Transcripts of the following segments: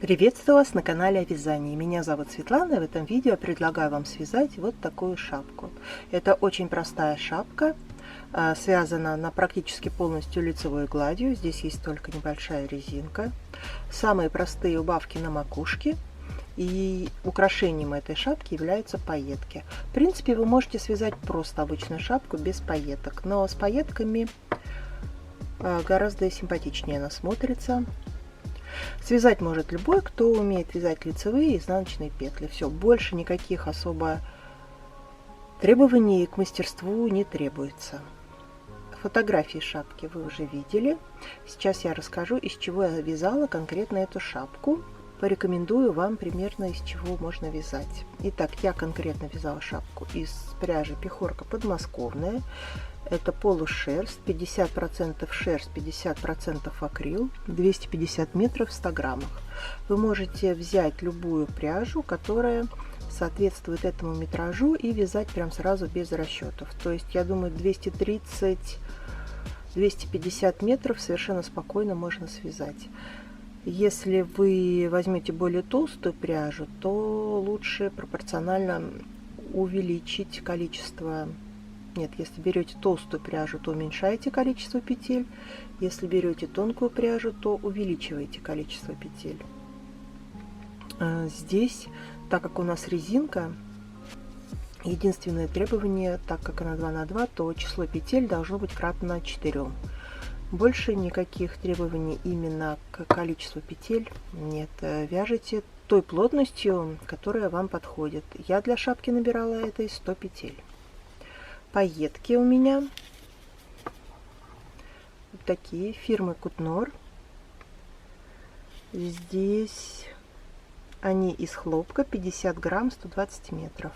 Приветствую вас на канале о вязании. Меня зовут Светлана, и в этом видео я предлагаю вам связать вот такую шапку. Это очень простая шапка, связана она практически полностью лицевой гладью. Здесь есть только небольшая резинка. Самые простые убавки на макушке. И украшением этой шапки являются пайетки. В принципе, вы можете связать просто обычную шапку без пайеток, но с пайетками гораздо симпатичнее она смотрится. Связать может любой, кто умеет вязать лицевые и изнаночные петли. Все, больше никаких особо требований к мастерству не требуется. Фотографии шапки вы уже видели. Сейчас я расскажу, из чего я вязала конкретно эту шапку. Порекомендую вам примерно, из чего можно вязать. Итак, я конкретно вязала шапку из пряжи Пехорка подмосковная. Это полушерсть, 50% шерсть, 50% акрил, 250 метров в 100 граммах. Вы можете взять любую пряжу, которая соответствует этому метражу, и вязать прям сразу без расчетов. То есть, я думаю, 230-250 метров совершенно спокойно можно связать. Если вы возьмете более толстую пряжу, то лучше пропорционально увеличить количество. Нет, если берете толстую пряжу, то уменьшаете количество петель. Если берете тонкую пряжу, то увеличиваете количество петель. Здесь, так как у нас резинка, единственное требование, так как она 2 на 2, то число петель должно быть кратно 4. Больше никаких требований именно к количеству петель нет. Вяжите той плотностью, которая вам подходит. Я для шапки набирала это из 100 петель. Пайетки у меня вот такие, фирмы Кутнор. Здесь они из хлопка, 50 грамм, 120 метров.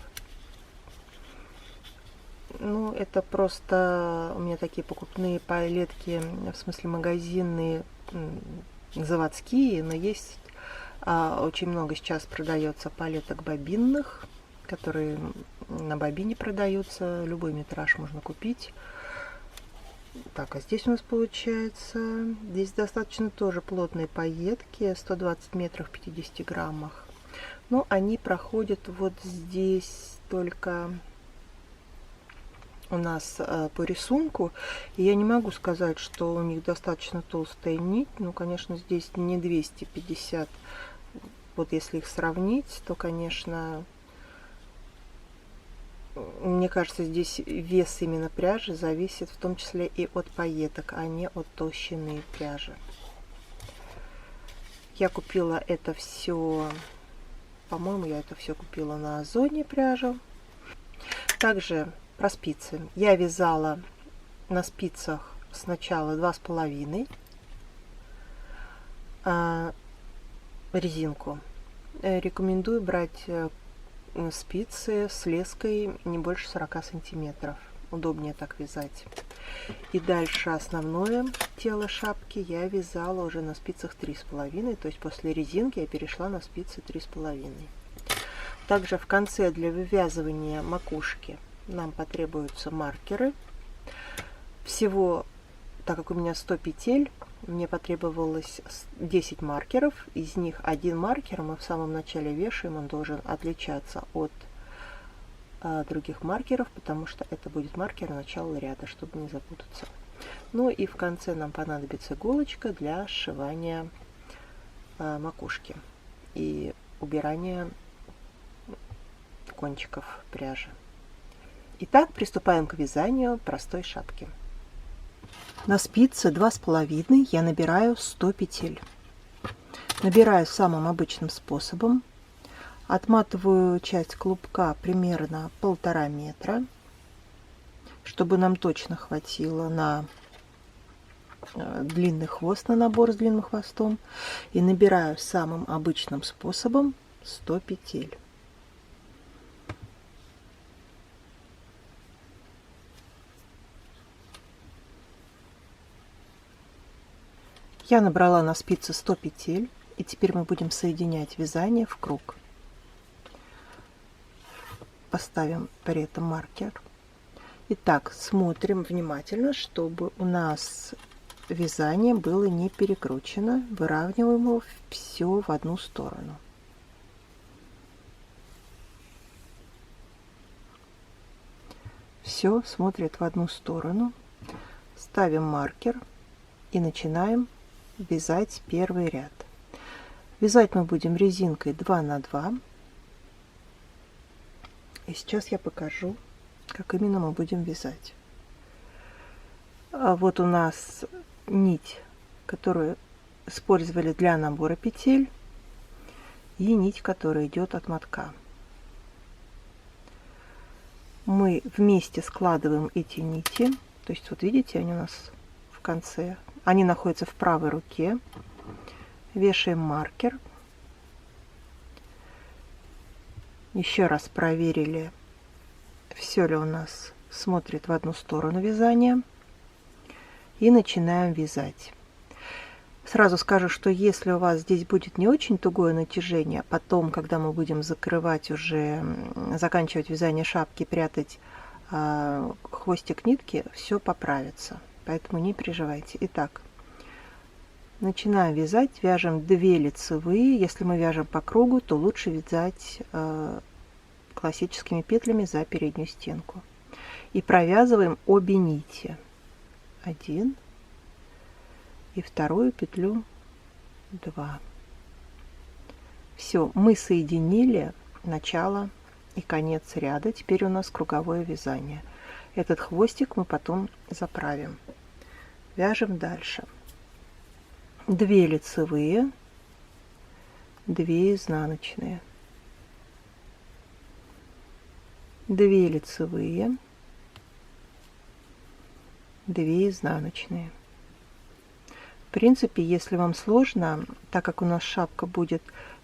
Ну, это просто у меня такие покупные палетки, в смысле магазинные, заводские, но есть очень много сейчас продается палеток бобинных, которые на бобине продаются, любой метраж можно купить. Так, а здесь у нас получается, здесь достаточно тоже плотные пайетки, 120 метров в 50 граммах. Но они проходят вот здесь только у нас по рисунку. И я не могу сказать, что у них достаточно толстая нить. Ну, конечно, здесь не 250. Вот если их сравнить, то, конечно, мне кажется, здесь вес именно пряжи зависит в том числе и от пайеток, а не от толщины пряжи. Я купила это все, по-моему, я это все купила на Озоне пряжу. Также про спицы. Я вязала на спицах сначала 2,5 резинку. Рекомендую брать спицы с леской не больше 40 сантиметров. Удобнее так вязать. И дальше основное тело шапки я вязала уже на спицах 3,5. То есть после резинки я перешла на спицы 3,5. Также в конце для вывязывания макушки нам потребуются маркеры. Всего, так как у меня 100 петель, мне потребовалось 10 маркеров. Из них один маркер мы в самом начале вешаем. Он должен отличаться от других маркеров, потому что это будет маркер начала ряда, чтобы не запутаться. Ну и в конце нам понадобится иголочка для сшивания макушки и убирания кончиков пряжи. Итак, приступаем к вязанию простой шапки. На спице 2,5 я набираю 100 петель. Набираю самым обычным способом. Отматываю часть клубка примерно 1,5 метра, чтобы нам точно хватило на длинный хвост, на набор с длинным хвостом. И набираю самым обычным способом 100 петель. Я набрала на спице 100 петель, и теперь мы будем соединять вязание в круг. Поставим при этом маркер. Итак, смотрим внимательно, чтобы у нас вязание было не перекручено. Выравниваем его все в одну сторону. Все смотрит в одну сторону. Ставим маркер и начинаем вязать первый ряд. Вязать мы будем резинкой 2 на 2. И сейчас я покажу, как именно мы будем вязать. Вот у нас нить, которую использовали для набора петель, и нить, которая идет от мотка. Мы вместе складываем эти нити, то есть вот видите, они у нас в конце, они находятся в правой руке. Вешаем маркер. Еще раз проверили, все ли у нас смотрит в одну сторону вязания. И начинаем вязать. Сразу скажу, что если у вас здесь будет не очень тугое натяжение, потом, когда мы будем закрывать уже, заканчивать вязание шапки, прятать хвостик нитки, все поправится. Поэтому не переживайте. Итак, начинаем вязать. Вяжем 2 лицевые. Если мы вяжем по кругу, то лучше вязать классическими петлями за переднюю стенку. И провязываем обе нити. 1 и вторую петлю 2. Все, мы соединили начало и конец ряда. Теперь у нас круговое вязание. Этот хвостик мы потом заправим. Вяжем дальше. 2 лицевые, 2 изнаночные, 2 лицевые, 2 изнаночные. В принципе, если вам сложно, так как у нас шапка будет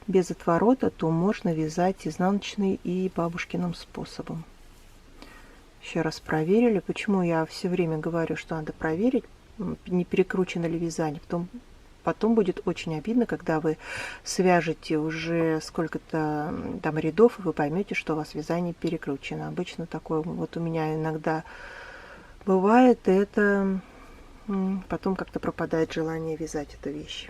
без отворота, то можно вязать изнаночный и бабушкиным способом. Еще раз проверили. Почему я все время говорю, что надо проверить, не перекручено ли вязание. Потом будет очень обидно, когда вы свяжете уже сколько-то там рядов, и вы поймете, что у вас вязание перекручено. Обычно такое вот у меня иногда бывает, и это потом как-то пропадает желание вязать эту вещь.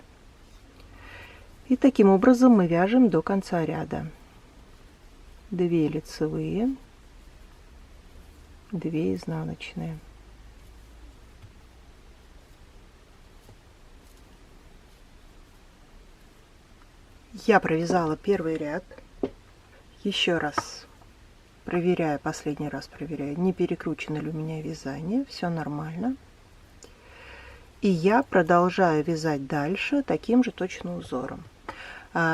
И таким образом мы вяжем до конца ряда. 2 лицевые, 2 изнаночные. Я провязала первый ряд. Еще раз проверяю, последний раз проверяю, не перекручено ли у меня вязание. Все нормально. И я продолжаю вязать дальше таким же точно узором.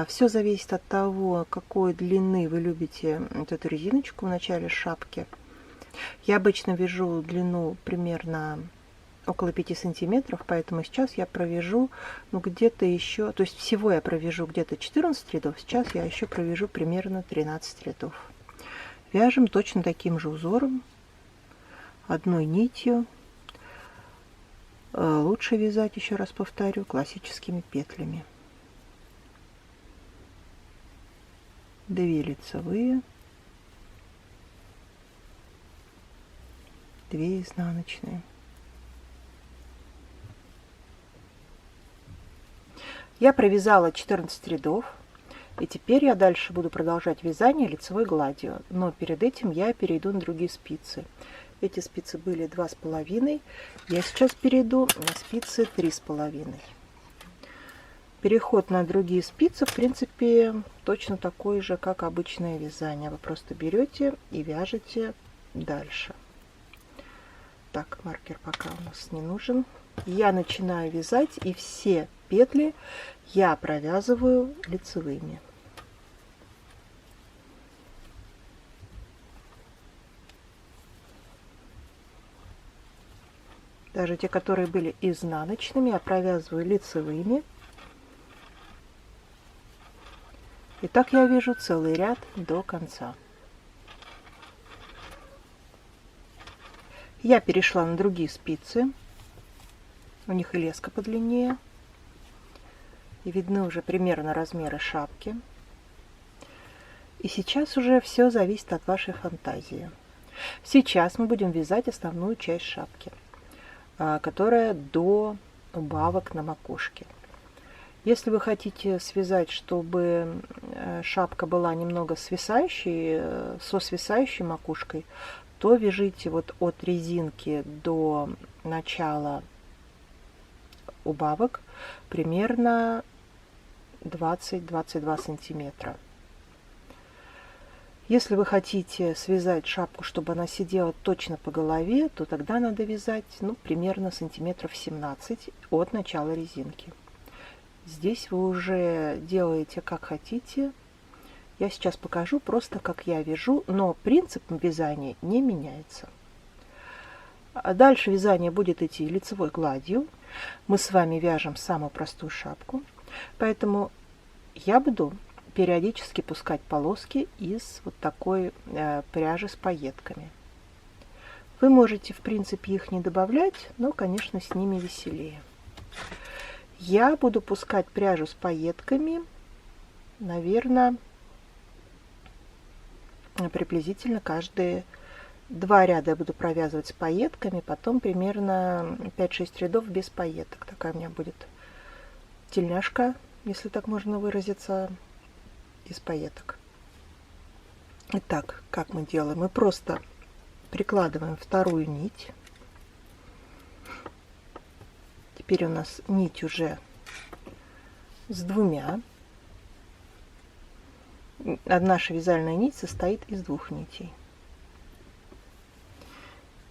Все зависит от того, какой длины вы любите вот эту резиночку в начале шапки. Я обычно вяжу длину примерно около 5 сантиметров, поэтому сейчас я провяжу где-то еще, то есть всего я провяжу где-то 14 рядов, сейчас я еще провяжу примерно 13 рядов. Вяжем точно таким же узором, одной нитью. Лучше вязать, еще раз повторю, классическими петлями. 2 лицевые, 2 изнаночные. Я провязала 14 рядов, и теперь я дальше буду продолжать вязание лицевой гладью, но перед этим я перейду на другие спицы. Эти спицы были 2,5, я сейчас перейду на спицы 3,5. Переход на другие спицы, в принципе, точно такой же, как обычное вязание. Вы просто берете и вяжете дальше. Так, маркер пока у нас не нужен. Я начинаю вязать, и все петли я провязываю лицевыми. Даже те, которые были изнаночными, я провязываю лицевыми. И так я вяжу целый ряд до конца. Я перешла на другие спицы. У них и леска подлиннее. И видны уже примерно размеры шапки. И сейчас уже все зависит от вашей фантазии. Сейчас мы будем вязать основную часть шапки, которая до убавок на макушке. Если вы хотите связать, чтобы шапка была немного свисающей, со свисающей макушкой, то вяжите вот от резинки до начала убавок примерно 20-22 сантиметра. Если вы хотите связать шапку, чтобы она сидела точно по голове, то тогда надо вязать примерно сантиметров 17 от начала резинки. Здесь вы уже делаете как хотите. Я сейчас покажу просто, как я вяжу, но принцип вязания не меняется. Дальше вязание будет идти лицевой гладью. Мы с вами вяжем самую простую шапку, поэтому я буду периодически пускать полоски из вот такой пряжи с пайетками. Вы можете, в принципе, их не добавлять, но, конечно, с ними веселее. Я буду пускать пряжу с пайетками, наверное, приблизительно каждые 2 ряда я буду провязывать с пайетками, потом примерно 5-6 рядов без пайеток. Такая у меня будет тельняшка, если так можно выразиться, из пайеток. Итак, как мы делаем? Мы просто прикладываем вторую нить. Теперь у нас нить уже с 2. Наша вязальная нить состоит из 2 нитей.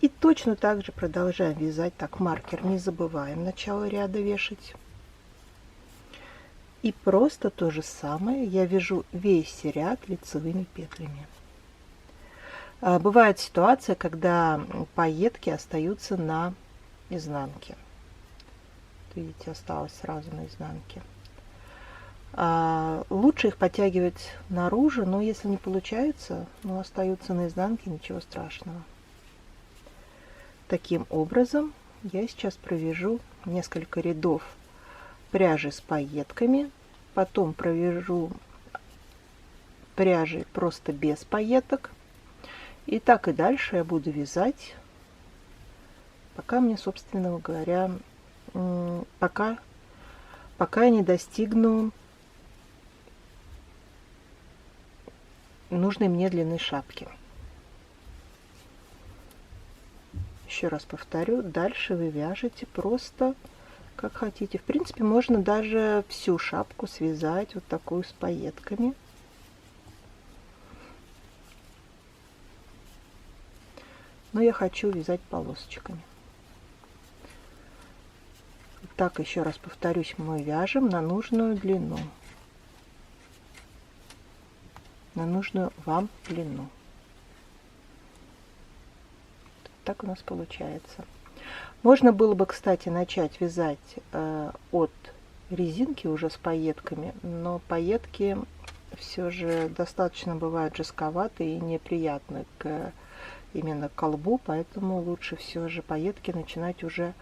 И точно так же продолжаем вязать. Так, маркер не забываем начало ряда вешать. И просто то же самое я вяжу весь ряд лицевыми петлями. Бывает ситуация, когда пайетки остаются на изнанке. Видите, осталось сразу на изнанке. Лучше их подтягивать наружу, но если не получается, остаются на изнанке, ничего страшного. Таким образом, я сейчас провяжу несколько рядов пряжи с пайетками, потом провяжу пряжи просто без пайеток, и так и дальше я буду вязать, пока мне, собственно говоря, пока я не достигну нужной мне длины шапки. Еще раз повторю, дальше вы вяжете просто как хотите. В принципе, можно даже всю шапку связать вот такую с пайетками. Но я хочу вязать полосочками. Так, еще раз повторюсь, мы вяжем на нужную длину. На нужную вам длину. Так у нас получается. Можно было бы, кстати, начать вязать от резинки уже с пайетками, но пайетки все же достаточно бывают жестковатые и неприятны именно к колбу, поэтому лучше все же пайетки начинать уже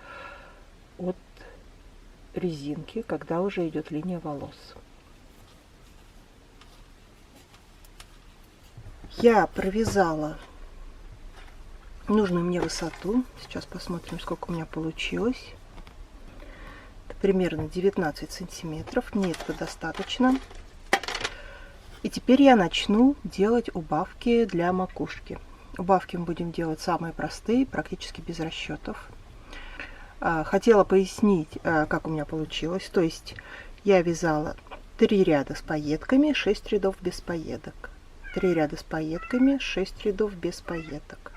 от резинки, когда уже идет линия волос. Я провязала нужную мне высоту. Сейчас посмотрим, сколько у меня получилось. Это примерно 19 сантиметров. Мне этого достаточно. И теперь я начну делать убавки для макушки. Убавки мы будем делать самые простые, практически без расчетов. Хотела пояснить, как у меня получилось. То есть я вязала 3 ряда с пайетками, 6 рядов без пайеток. 3 ряда с пайетками, 6 рядов без пайеток.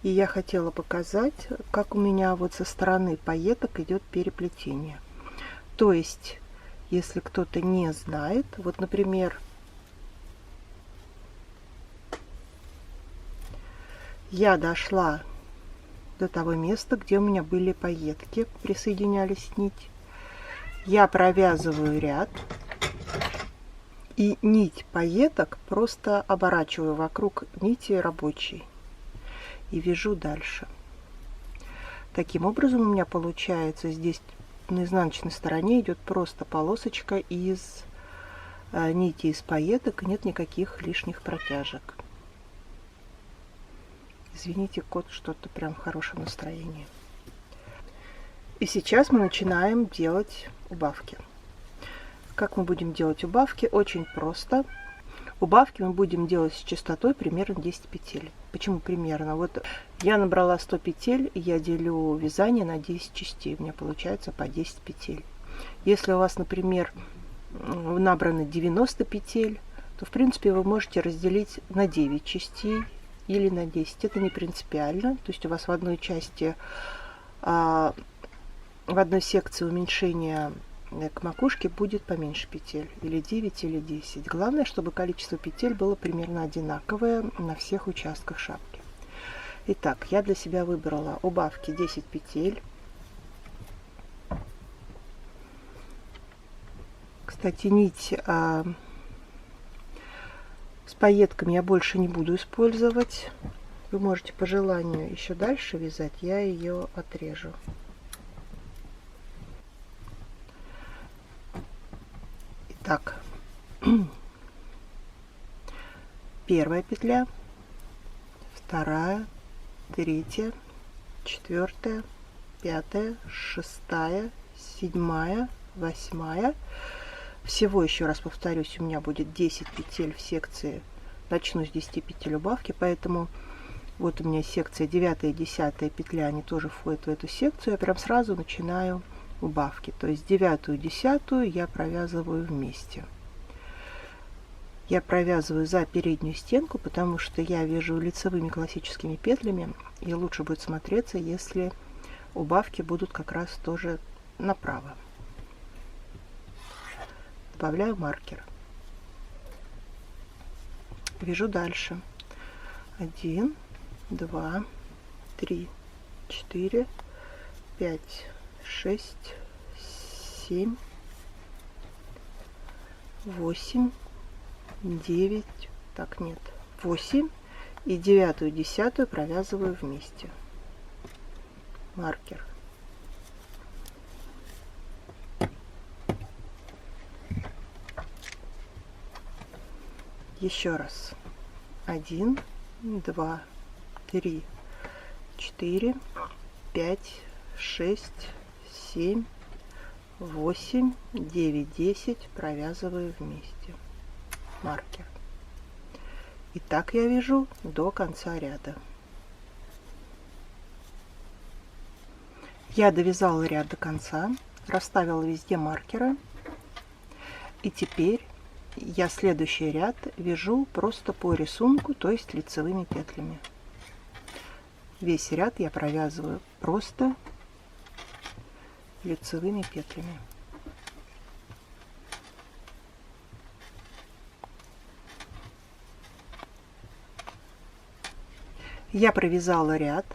И я хотела показать, как у меня вот со стороны пайеток идет переплетение. То есть, если кто-то не знает, вот, например, я дошла до того места, где у меня были пайетки, присоединялись нить. Я провязываю ряд и нить пайеток просто оборачиваю вокруг нити рабочей и вяжу дальше. Таким образом у меня получается здесь на изнаночной стороне идет просто полосочка из нити из пайеток, нет никаких лишних протяжек. Извините, кот что-то прям в хорошем настроении. И сейчас мы начинаем делать убавки. Как мы будем делать убавки? Очень просто. Убавки мы будем делать с частотой примерно 10 петель. Почему примерно? Вот я набрала 100 петель, и я делю вязание на 10 частей. У меня получается по 10 петель. Если у вас, например, набрано 90 петель, то в принципе вы можете разделить на 9 частей или на 10. Это не принципиально. То есть у вас в одной части, в одной секции уменьшения к макушке будет поменьше петель, или 9, или 10. Главное, чтобы количество петель было примерно одинаковое на всех участках шапки. Итак, я для себя выбрала убавки 10 петель. Кстати, нить с пайетками я больше не буду использовать. Вы можете по желанию еще дальше вязать, я ее отрежу. Так, первая петля, вторая, третья, четвертая, пятая, шестая, седьмая, восьмая. Всего, еще раз повторюсь, у меня будет 10 петель в секции. Начну с 10 петель убавки, поэтому вот у меня секция 9 и 10 петля, они тоже входят в эту секцию. Я прям сразу начинаю убавки, то есть 9 и 10 я провязываю вместе. Я провязываю за переднюю стенку, потому что я вяжу лицевыми классическими петлями, и лучше будет смотреться, если убавки будут как раз тоже направо. Добавляю маркер. Вяжу дальше. 1, 2, 3, 4, 5, 6, 7, 8, 9, так, нет, 8, и 9 и 10 провязываю вместе. Маркер. Еще раз. 1, 2, 3, 4, 5, 6, 7, 8, 9, 10 провязываю вместе. Маркер. И так я вяжу до конца ряда. Я довязала ряд до конца, расставила везде маркеры, и теперь я следующий ряд вяжу просто по рисунку, то есть лицевыми петлями. Весь ряд я провязываю просто лицевыми петлями. Я провязала ряд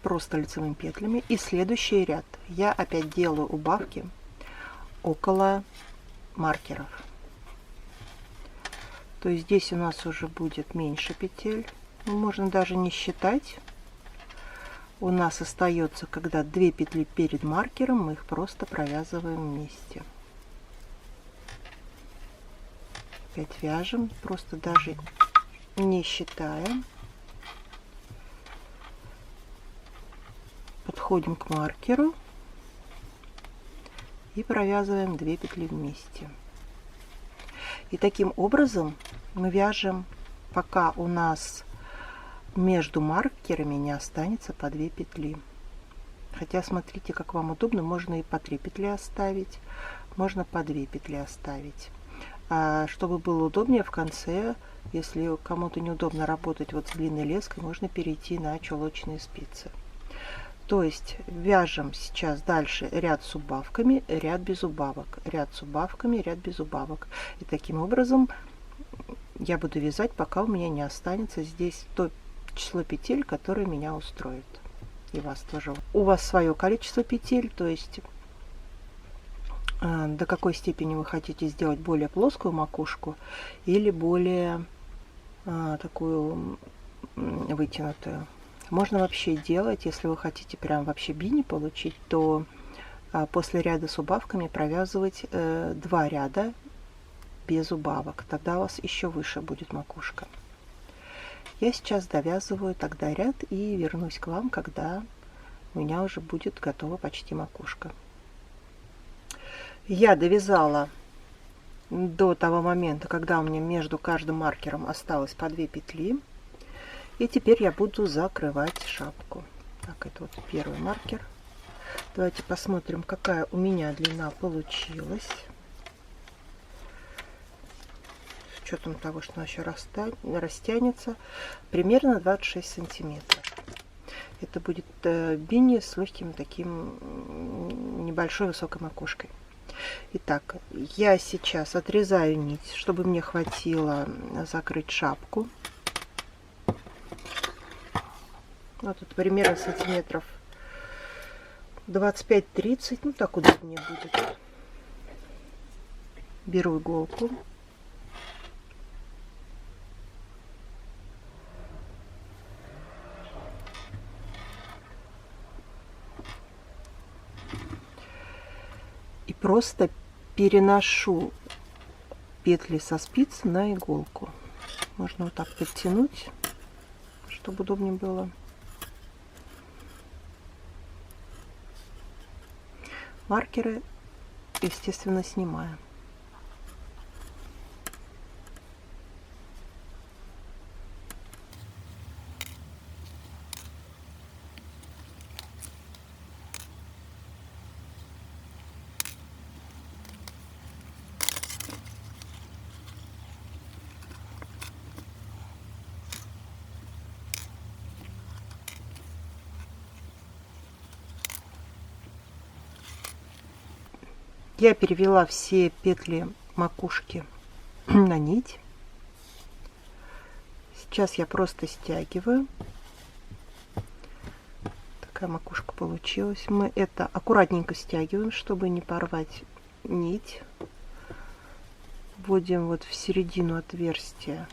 просто лицевыми петлями, и следующий ряд я опять делаю убавки около маркеров. То есть здесь у нас уже будет меньше петель, можно даже не считать. У нас остается, когда 2 петли перед маркером, мы их просто провязываем вместе. Опять вяжем, просто даже не считая. Подходим к маркеру и провязываем 2 петли вместе. И таким образом мы вяжем, пока у нас между маркерами не останется по 2 петли. Хотя смотрите, как вам удобно, можно и по 3 петли оставить, можно по 2 петли оставить. А чтобы было удобнее в конце, если кому-то неудобно работать вот с длинной леской, можно перейти на чулочные спицы. То есть вяжем сейчас дальше ряд с убавками, ряд без убавок, ряд с убавками, ряд без убавок. И таким образом я буду вязать, пока у меня не останется здесь то число петель, которое меня устроит. И вас тоже. У вас свое количество петель, то есть до какой степени вы хотите сделать более плоскую макушку или более такую вытянутую. Можно вообще делать, если вы хотите прям вообще бини получить, то после ряда с убавками провязывать 2 ряда без убавок. Тогда у вас еще выше будет макушка. Я сейчас довязываю тогда ряд и вернусь к вам, когда у меня уже будет готова почти макушка. Я довязала до того момента, когда у меня между каждым маркером осталось по 2 петли. И теперь я буду закрывать шапку. Так, это вот первый маркер. Давайте посмотрим, какая у меня длина получилась. С учетом того, что она еще растянется. Примерно 26 сантиметров. Это будет бини с легким таким небольшой высокой макушкой. Итак, я сейчас отрезаю нить, чтобы мне хватило закрыть шапку. Вот тут примерно сантиметров 25-30, ну так удобнее будет. Беру иголку. И просто переношу петли со спиц на иголку. Можно вот так подтянуть, чтобы удобнее было. Маркеры, естественно, снимаю. Я перевела все петли макушки на нить. Сейчас я просто стягиваю. Такая макушка получилась. Мы это аккуратненько стягиваем, чтобы не порвать нить. Вводим вот в середину отверстия.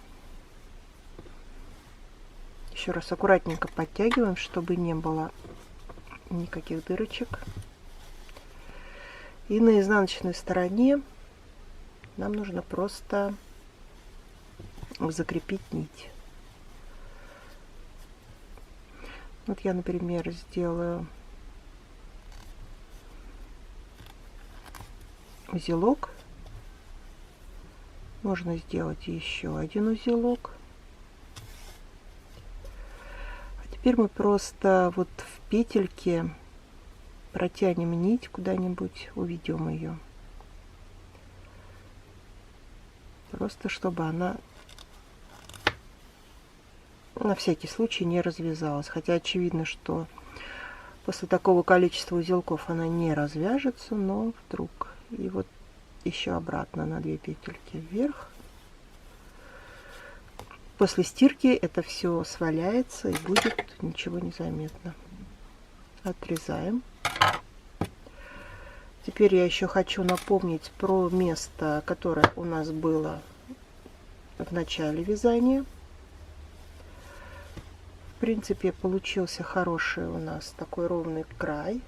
Еще раз аккуратненько подтягиваем, чтобы не было никаких дырочек. И на изнаночной стороне нам нужно просто закрепить нить. Вот я, например, сделаю узелок. Можно сделать еще один узелок. А теперь мы просто вот в петельке протянем нить куда-нибудь, уведем ее. Просто чтобы она на всякий случай не развязалась. Хотя очевидно, что после такого количества узелков она не развяжется, но вдруг. И вот еще обратно на 2 петельки вверх. После стирки это все сваляется и будет ничего не заметно. Отрезаем. Теперь я еще хочу напомнить про место, которое у нас было в начале вязания. В принципе, получился хороший у нас такой ровный край.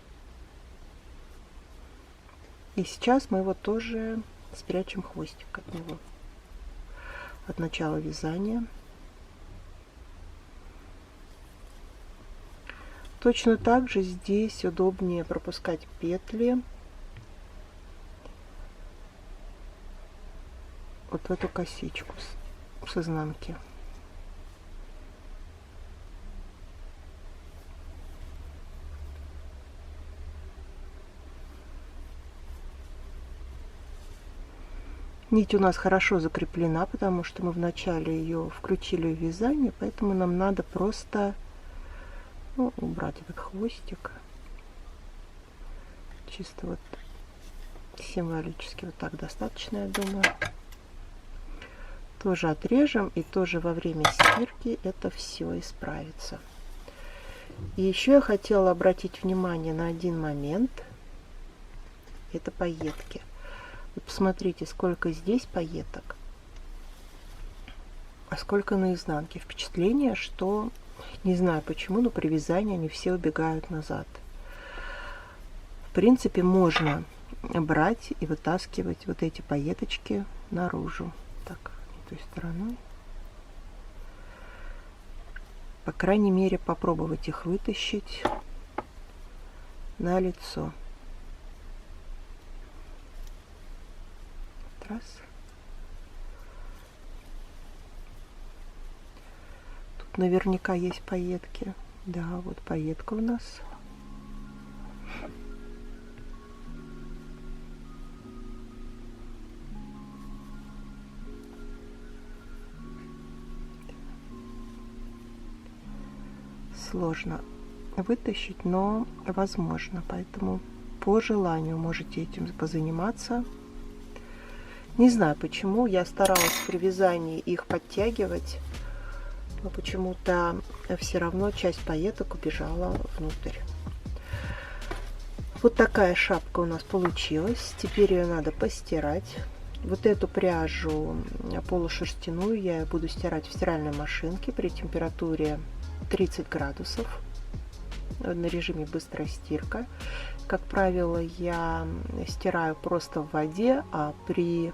И сейчас мы его тоже спрячем хвостик от него, от начала вязания. Точно так же здесь удобнее пропускать петли вот в эту косичку с изнанки. Нить у нас хорошо закреплена, потому что мы вначале ее включили в вязание, поэтому нам надо просто убрать этот хвостик. Чисто вот символически вот так достаточно, я думаю. Тоже отрежем, и тоже во время стирки это все исправится. И еще я хотела обратить внимание на один момент. Это пайетки. Вот посмотрите, сколько здесь пайеток, а сколько на изнанке. Впечатление, что, не знаю почему, но при вязании они все убегают назад. В принципе, можно брать и вытаскивать вот эти пайеточки наружу. Так, той стороной. По крайней мере, попробовать их вытащить. на лицо. Раз. Тут наверняка есть пайетки. Да, вот пайетка у нас. Сложно вытащить, но возможно, поэтому по желанию можете этим позаниматься. Не знаю почему, я старалась при вязании их подтягивать, но почему-то все равно часть пайеток убежала внутрь. Вот такая шапка у нас получилась. Теперь ее надо постирать. Вот эту пряжу полушерстяную я буду стирать в стиральной машинке при температуре 30 градусов на режиме быстрая стирка. Как правило, я стираю просто в воде, а при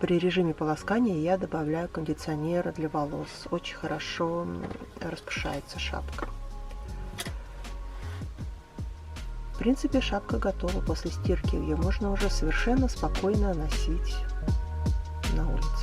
режиме полоскания я добавляю кондиционер для волос. Очень хорошо распушается шапка. В принципе, шапка готова. После стирки ее можно уже совершенно спокойно носить на улице.